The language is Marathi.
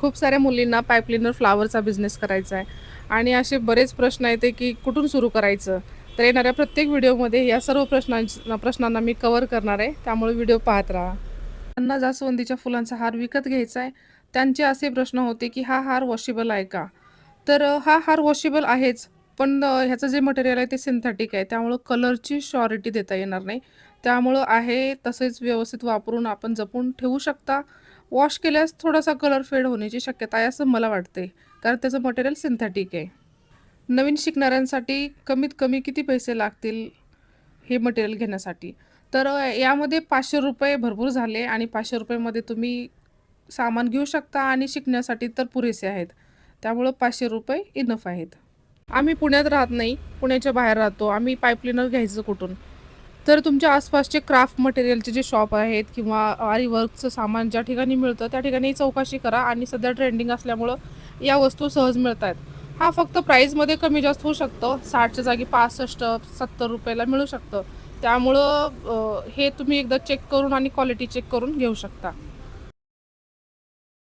खूप साऱ्या मुलींना पाईप क्लीनर फ्लावरचा बिझनेस करायचा आहे आणि असे बरेच प्रश्न आहेत की कुठून सुरू करायचं. तर येणाऱ्या प्रत्येक व्हिडिओमध्ये या सर्व प्रश्नांना मी कव्हर करणार आहे, त्यामुळे व्हिडिओ पाहत राहा. त्यांना जास्वंदीच्या फुलांचा हार विकत घ्यायचा आहे. त्यांचे असे प्रश्न होते की हा हार वॉशेबल आहे का? तर हा हार वॉशेबल आहेच, पण ह्याचं जे मटेरियल आहे ते सिंथेटिक आहे. त्यामुळं कलरची श्युरिटी देता येणार नाही. त्यामुळं आहे तसेच व्यवस्थित वापरून आपण जपून ठेवू शकता. वॉश केल्यास थोडासा कलर फेड होण्याची शक्यता आहे असं मला वाटते, कारण त्याचं मटेरियल सिंथेटिक आहे. नवीन शिकणाऱ्यांसाठी कमीत कमी किती पैसे लागतील हे मटेरियल घेण्यासाठी? तर यामध्ये ₹500 भरपूर झाले आणि ₹500 मध्ये तुम्ही सामान घेऊ शकता आणि शिकण्यासाठी तर पुरेसे आहेत. त्यामुळं ₹500 इनफ आहेत. आम्ही पुण्यात राहत नाही, पुण्याच्या बाहेर राहतो. आम्ही पाईप क्लीनर घ्यायचं कुठून? तर तुमच्या आसपासचे क्राफ्ट मटेरियलचे जे शॉप आहेत किंवा आरी वर्कचं सामान ज्या ठिकाणी मिळतं त्या ठिकाणी चौकशी करा आणि सध्या ट्रेंडिंग असल्यामुळं या वस्तू सहज मिळत आहेत. हा फक्त प्राईजमध्ये कमी जास्त होऊ शकतो. 60च्या जागी 65-70 रुपयाला मिळू शकतं. त्यामुळं हे तुम्ही एकदा चेक करून आणि क्वालिटी चेक करून घेऊ शकता.